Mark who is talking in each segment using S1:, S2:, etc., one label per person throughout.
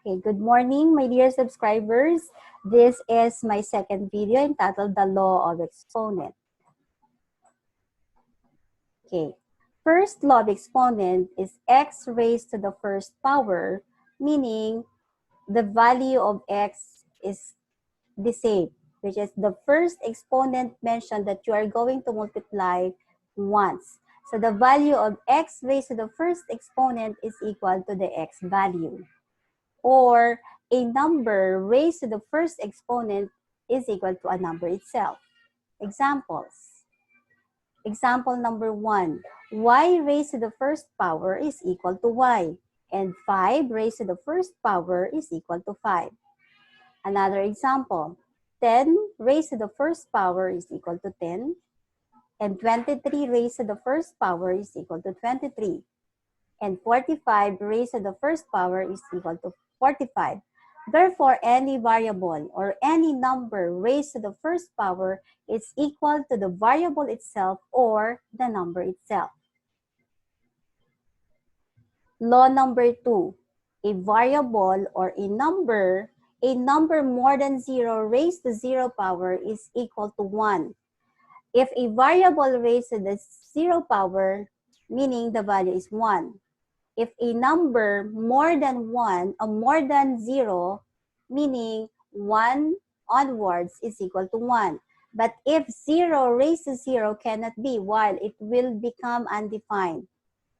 S1: Okay, good morning, my dear subscribers. This is my second video entitled The Law of Exponent. Okay, first law of exponent is x raised to the first power, meaning the value of x is the same, which is the first exponent mentioned that you are going to multiply once. So the value of x raised to the first exponent is equal to the x value. Or a number raised to the first exponent is equal to a number itself. Examples. Example number 1. Y raised to the first power is equal to y. And 5 raised to the first power is equal to 5. Another example. 10 raised to the first power is equal to 10. And 23 raised to the first power is equal to 23. And 45 raised to the first power is equal to 45. Therefore, any variable or any number raised to the first power is equal to the variable itself or the number itself. Law number 2, a variable or a number more than 0 raised to 0 power is equal to 1. If a variable raised to the 0 power, meaning the value is 1. If a number more than 1 or more than 0, meaning 1 onwards is equal to 1. But if 0 raised to 0 cannot be, while it will become undefined.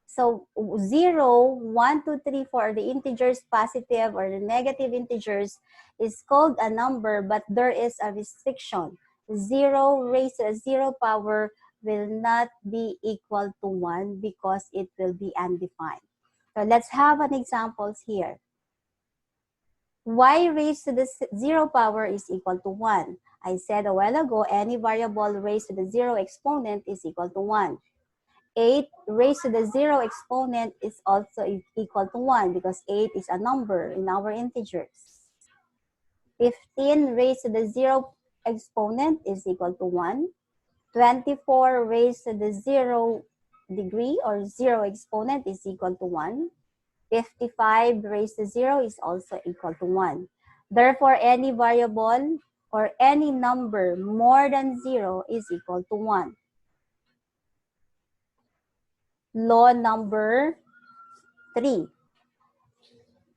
S1: So 0, 1, 2, 3, 4, the integers positive or the negative integers is called a number, but there is a restriction. 0 raised to 0 power will not be equal to 1 because it will be undefined. So let's have an examples here. Y raised to the 0 power is equal to 1. I said a while ago, any variable raised to the 0 exponent is equal to 1. 8 raised to the 0 exponent is also equal to 1 because 8 is a number in our integers. 15 raised to the 0 exponent is equal to 1. 24 raised to the 0 degree or 0 exponent is equal to 1. 55 raised to 0 is also equal to 1. Therefore, any variable or any number more than 0 is equal to 1. Law number 3.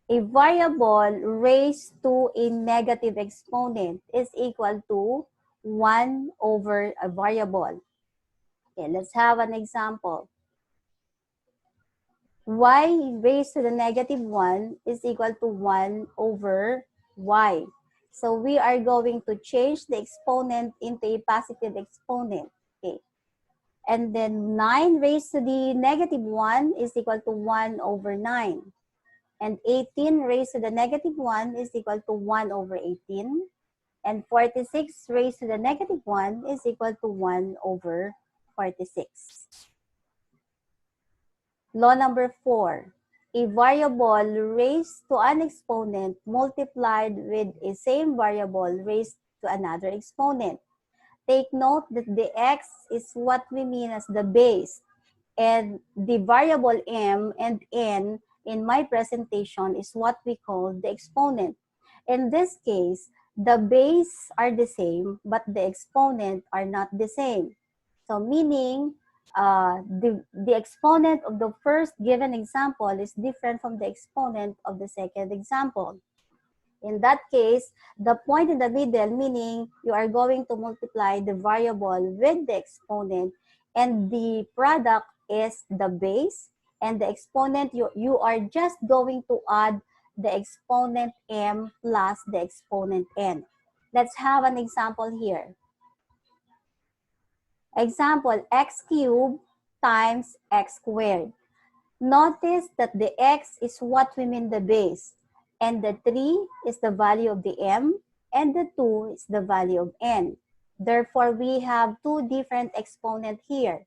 S1: A variable raised to a negative exponent is equal to 1 over a variable. Okay, let's have an example. Y raised to the negative 1 is equal to 1 over y. So we are going to change the exponent into a positive exponent. Okay. And then 9 raised to the negative 1 is equal to 1 over 9. And 18 raised to the negative 1 is equal to 1 over 18. And 46 raised to the negative 1 is equal to 1 over 46. Law number 4. A variable raised to an exponent multiplied with a same variable raised to another exponent. Take note that the x is what we mean as the base, and the variable m and n in my presentation is what we call the exponent. In this case, the base are the same, but the exponent are not the same. So meaning, the exponent of the first given example is different from the exponent of the second example. In that case, the point in the middle, meaning you are going to multiply the variable with the exponent, and the product is the base, and the exponent, you are just going to add the exponent m plus the exponent n. Let's have an example here. Example, x cubed times x squared. Notice that the x is what we mean the base, and the 3 is the value of the m, and the 2 is the value of n. Therefore, we have two different exponents here.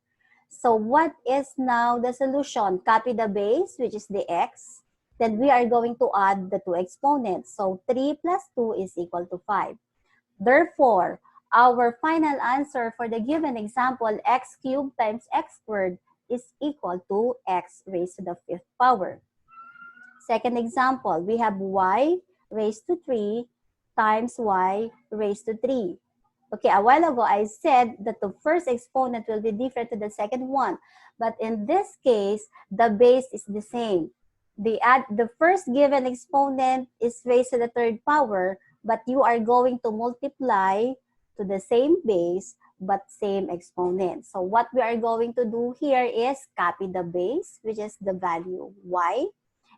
S1: So what is now the solution? Copy the base, which is the x. Then we are going to add the two exponents. So 3 plus 2 is equal to 5. Therefore, our final answer for the given example, x cubed times x squared, is equal to x raised to the 5th power. Second example, we have y raised to 3 times y raised to 3. Okay, a while ago, I said that the first exponent will be different to the second one. But in this case, the base is the same. The first given exponent is raised to the third power, but you are going to multiply to the same base, but same exponent. So what we are going to do here is copy the base, which is the value y,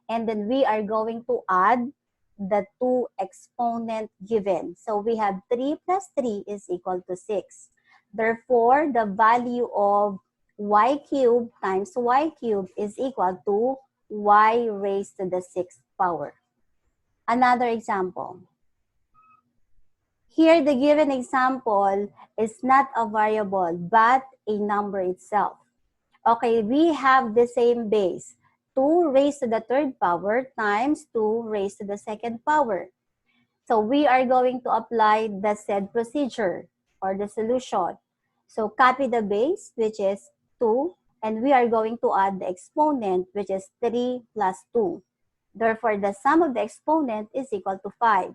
S1: and then we are going to add the two exponent given. So we have 3 plus 3 is equal to 6. Therefore, the value of y cubed times y cubed is equal to y raised to the 6th power. Another example. Here, the given example is not a variable, but a number itself. Okay, we have the same base. 2 raised to the third power times 2 raised to the second power. So we are going to apply the said procedure or the solution. So copy the base, which is 2, and we are going to add the exponent, which is 3 plus 2. Therefore, the sum of the exponent is equal to 5.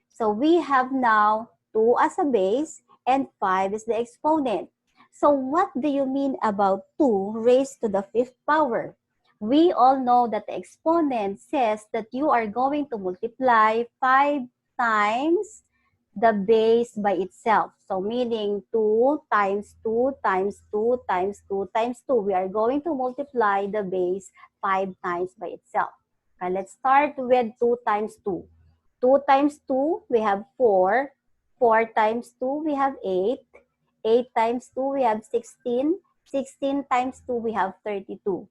S1: So we have now 2 as a base and 5 is the exponent. So what do you mean about 2 raised to the 5th power? We all know that the exponent says that you are going to multiply 5 times the base by itself. So meaning 2 times 2 times 2 times 2 times 2. We are going to multiply the base 5 times by itself. Okay, let's start with 2 times 2. 2 times 2, we have 4. 4 times 2, we have 8. 8 times 2, we have 16. 16 times 2, we have 32.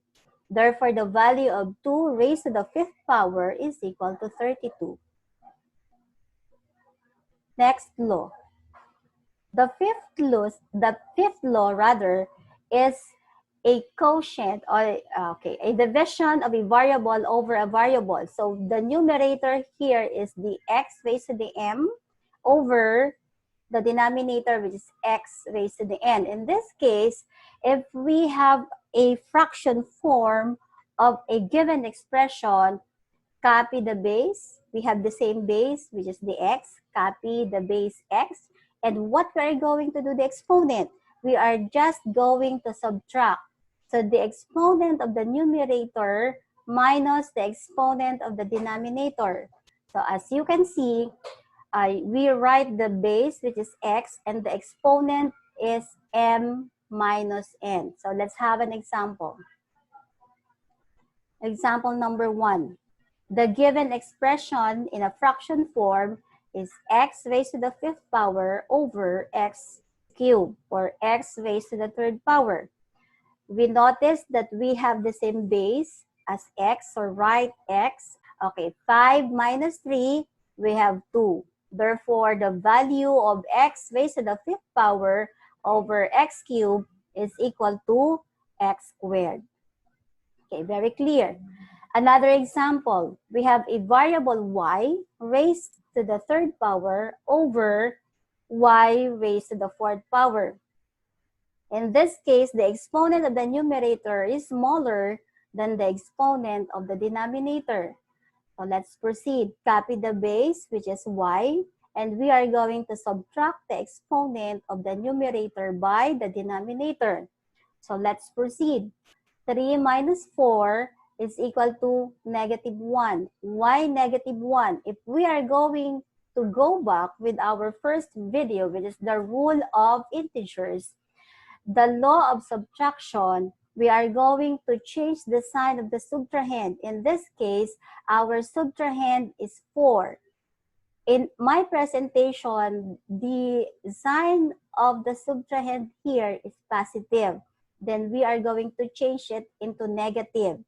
S1: Therefore, the value of 2 raised to the 5th power is equal to 32. Next law. The fifth law is a quotient or a division of a variable over a variable. So the numerator here is the x raised to the m over the denominator, which is x raised to the n. In this case, if we have a fraction form of a given expression, copy the base. We have the same base, which is the x. Copy the base x. And what we are going to do the exponent? We are just going to subtract. So the exponent of the numerator minus the exponent of the denominator. So as you can see, we write the base, which is x, and the exponent is m minus n. So let's have an example. Example number 1. The given expression in a fraction form is x raised to the 5th power over x cubed, or x raised to the 3rd power. We notice that we have the same base as x, so write x. Okay, 5 minus 3, we have 2. Therefore, the value of x raised to the 5th power over x cubed is equal to x squared. Okay, very clear. Another example, we have a variable y raised to the 3rd power over y raised to the 4th power. In this case, the exponent of the numerator is smaller than the exponent of the denominator. So let's proceed. Copy the base, which is y, and we are going to subtract the exponent of the numerator by the denominator. So let's proceed. 3 minus 4 is equal to negative 1. Why negative 1? If we are going to go back with our first video, which is the rule of integers, the law of subtraction, we are going to change the sign of the subtrahend. In this case, our subtrahend is 4. In my presentation, the sign of the subtrahend here is positive. Then we are going to change it into negative.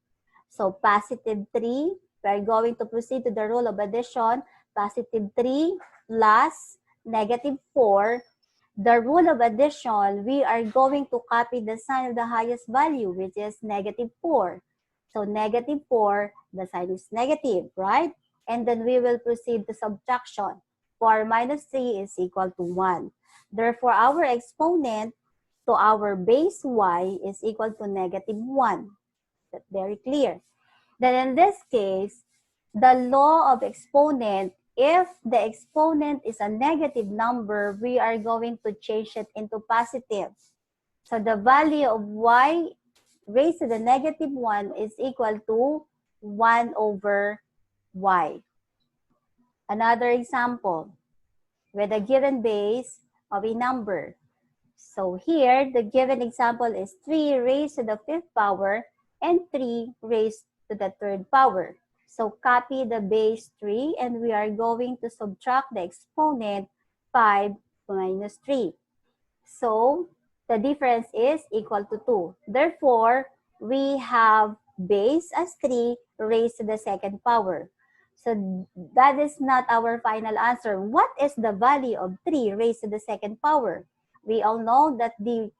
S1: So positive 3, we are going to proceed to the rule of addition. Positive 3 plus negative 4. The rule of addition, we are going to copy the sign of the highest value, which is negative 4. So negative 4, the sign is negative, right? And then we will proceed to subtraction. 4 minus 3 is equal to 1. Therefore, our exponent to our base y is equal to negative 1. That's very clear. Then in this case, the law of exponent, if the exponent is a negative number, we are going to change it into positive. So the value of y raised to the negative 1 is equal to 1 over y. Another example, with a given base of a number. So here, the given example is 3 raised to the 5th power and 3 raised to the 3rd power. So copy the base 3 and we are going to subtract the exponent 5 minus 3. So the difference is equal to 2. Therefore, we have base as 3 raised to the 2nd power. So that is not our final answer. What is the value of 3 raised to the 2nd power? We all know that the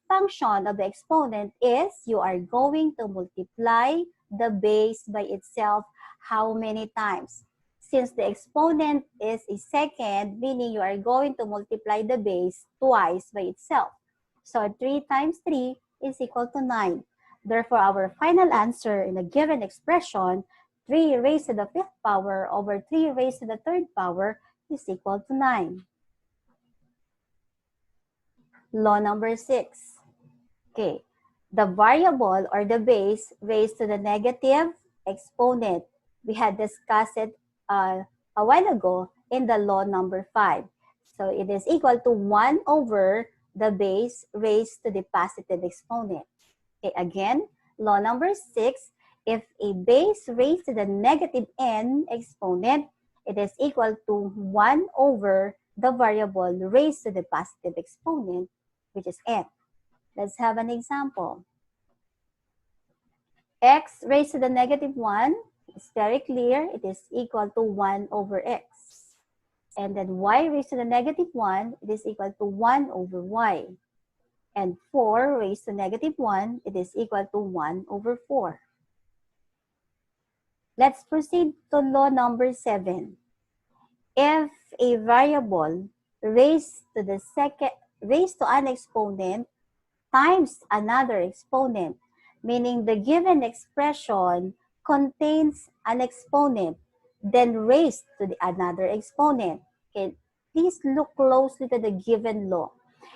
S1: function of the exponent is you are going to multiply the base by itself how many times? Since the exponent is a second, meaning you are going to multiply the base twice by itself. So 3 times 3 is equal to 9. Therefore, our final answer in a given expression, 3 raised to the 5th power over 3 raised to the 3rd power is equal to 9. Law number 6. Okay, the variable or the base raised to the negative exponent. We had discussed it a while ago in the law number 5. So it is equal to 1 over the base raised to the positive exponent. Okay, again, law number 6, if a base raised to the negative n exponent, it is equal to 1 over the variable raised to the positive exponent, which is n. Let's have an example. X raised to the negative 1 is very clear. It is equal to 1 over x. And then y raised to the negative 1, it is equal to 1 over y. And 4 raised to negative 1, it is equal to 1 over 4. Let's proceed to law number 7. If a variable raised to an exponent times another exponent, meaning the given expression contains an exponent, then raised to another exponent. Okay, please look closely to the given law.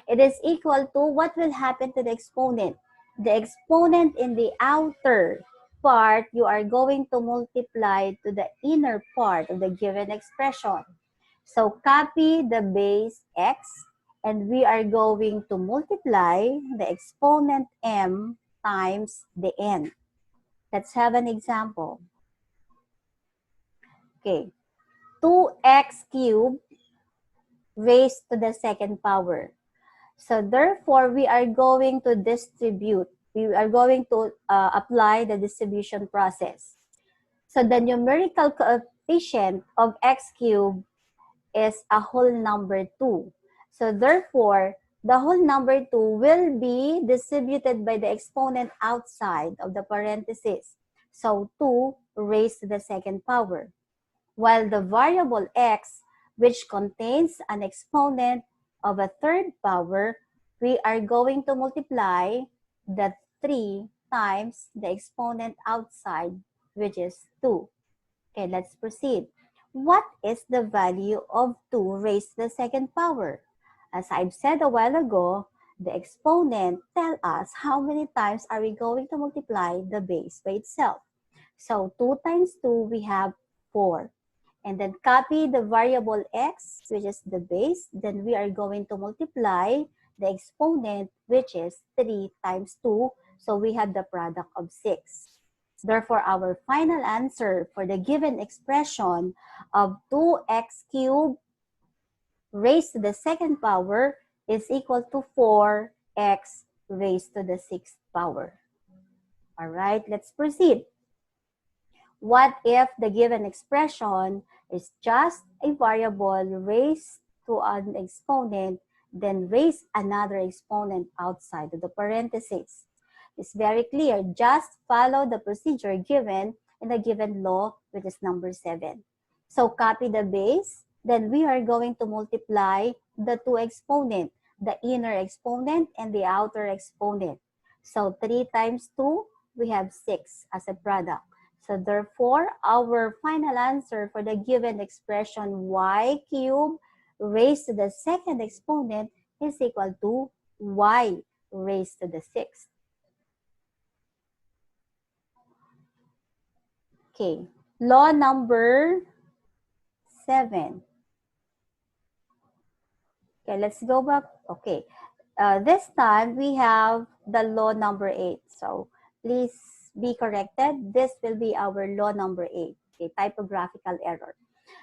S1: It is equal to what will happen to the exponent. The exponent in the outer part, you are going to multiply to the inner part of the given expression. So copy the base x and we are going to multiply the exponent m times the n. Let's have an example. Okay, 2x cubed raised to the 2nd power. So therefore, we are going to distribute. We are going to apply the distribution process. So the numerical coefficient of x cubed is a whole number 2. So therefore, the whole number 2 will be distributed by the exponent outside of the parentheses. So 2 raised to the 2nd power. While the variable x, which contains an exponent of a 3rd power, we are going to multiply the 3 times the exponent outside, which is 2. Okay, let's proceed. What is the value of 2 raised to the 2nd power? As I've said a while ago, the exponent tells us how many times are we going to multiply the base by itself. So 2 times 2, we have 4. And then copy the variable x, which is the base. Then we are going to multiply the exponent, which is 3 times 2. So we have the product of 6. Therefore, our final answer for the given expression of 2x cubed raised to the 2nd power is equal to 4x raised to the 6th power. All right, let's proceed. What if the given expression is just a variable raised to an exponent, then raise another exponent outside of the parentheses? It's very clear. Just follow the procedure given in the given law, which is number 7. So copy the base. Then we are going to multiply the 2 exponent, the inner exponent and the outer exponent. So 3 times 2, we have 6 as a product. So therefore, our final answer for the given expression y cubed raised to the second exponent is equal to y raised to the sixth. Okay, law number 7. Okay, let's go back. Okay, this time we have the law number 8. So please be corrected. This will be our law number 8. Okay, typographical error.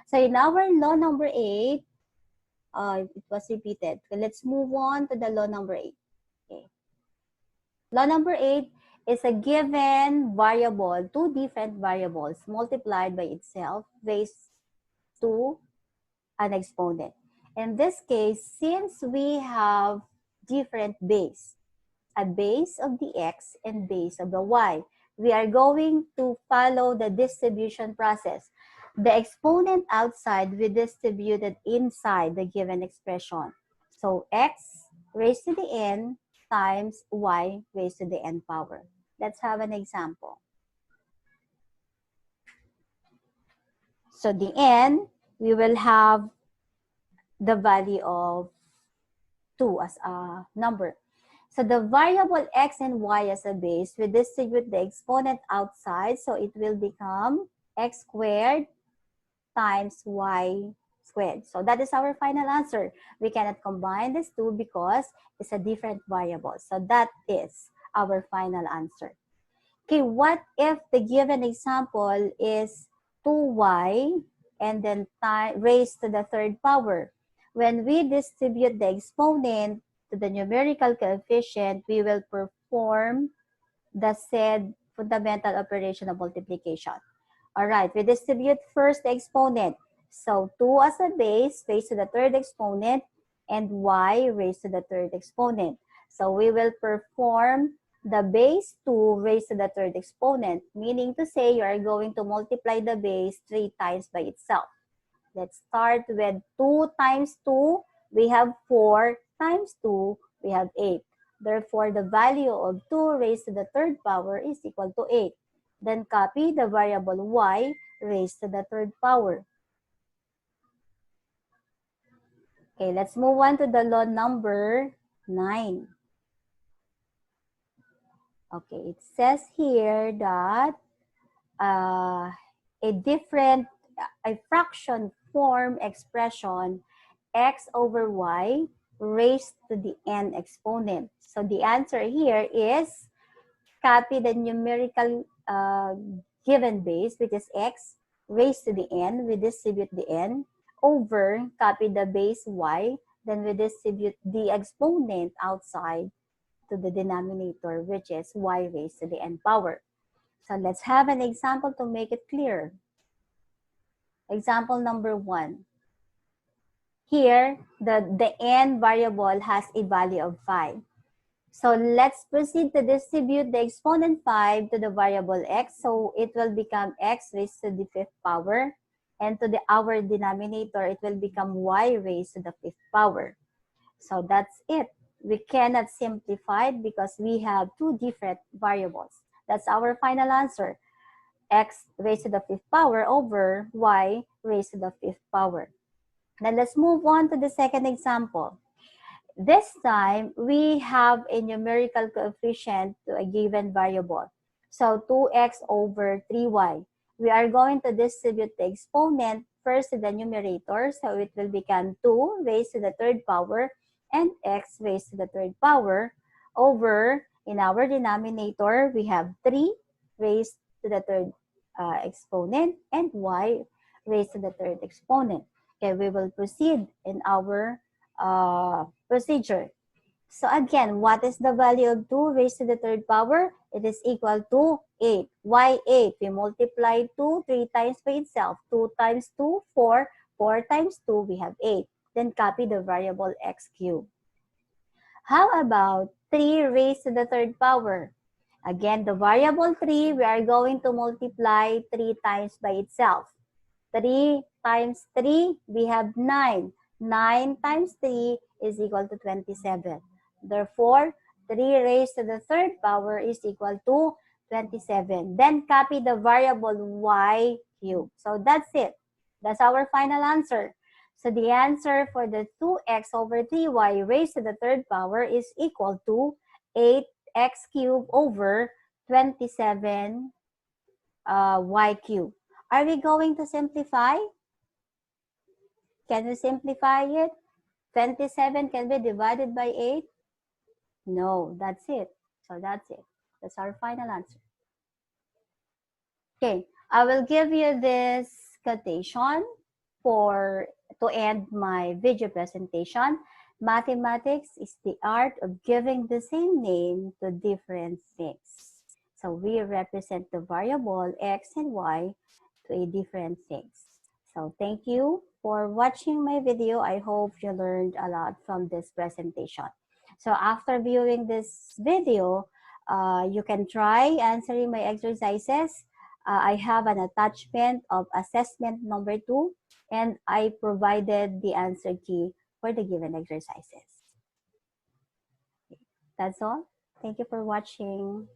S1: So in our law number 8, it was repeated. Okay, let's move on to the law number 8. Okay. Law number 8 is a given variable, two different variables multiplied by itself raised to an exponent. In this case, since we have different base, a base of the x and base of the y, we are going to follow the distribution process. The exponent outside we distributed inside the given expression. So x raised to the n times y raised to the n power. Let's have an example. So the n, we will have the value of 2 as a number. So the variable x and y as a base, we distribute the exponent outside, so it will become x squared times y squared. So that is our final answer. We cannot combine these two because it's a different variable. So that is our final answer. Okay, what if the given example is 2y and then raised to the third power? When we distribute the exponent to the numerical coefficient, we will perform the said fundamental operation of multiplication. All right, we distribute first the exponent. So 2 as a base raised to the third exponent and y raised to the third exponent. So we will perform the base 2 raised to the third exponent, meaning to say you are going to multiply the base 3 times by itself. Let's start with 2 times 2, we have 4 times 2, we have 8. Therefore, the value of 2 raised to the third power is equal to 8. Then copy the variable y raised to the third power. Okay, let's move on to the law number 9. Okay, it says here that a fraction form expression x over y raised to the n exponent. So the answer here is copy the numerical given base, which is x raised to the n. We distribute the n over, copy the base y, then we distribute the exponent outside to the denominator, which is y raised to the n power. So let's have an example to make it clear. Example number 1. Here, the n variable has a value of 5. So let's proceed to distribute the exponent 5 to the variable x. So it will become x raised to the 5th power. And to our denominator, it will become y raised to the 5th power. So that's it. We cannot simplify it because we have two different variables. That's our final answer. X raised to the 5th power over y raised to the 5th power. Then let's move on to the second example. This time, we have a numerical coefficient to a given variable. So 2x over 3y. We are going to distribute the exponent first to the numerator. So it will become 2 raised to the third power and x raised to the third power over, in our denominator, we have 3 raised to the third exponent and y raised to the third exponent. Okay, we will proceed in our procedure. So again, what is the value of 2 raised to the third power? It is equal to 8. Why 8? We multiply 2 3 times by itself. 2 times 2, 4. 4 times 2, we have 8. Then copy the variable x cubed. How about 3 raised to the third power? Again, the variable 3, we are going to multiply 3 times by itself. 3 times 3, we have 9. 9 times 3 is equal to 27. Therefore, 3 raised to the third power is equal to 27. Then copy the variable y cubed. So that's it. That's our final answer. So the answer for the 2x over 3y raised to the third power is equal to 8x cubed over 27 y cubed. Are we going to simplify? Can we simplify it? 27 can be divided by 8? No, that's it. So that's it. That's our final answer. Okay, I will give you this quotation for to end my video presentation. Mathematics is the art of giving the same name to different things. So we represent the variable x and y to a different things. So thank you for watching my video. I hope you learned a lot from this presentation. So after viewing this video, you can try answering my exercises. I have an attachment of assessment number 2, and I provided the answer key for the given exercises. That's all. Thank you for watching.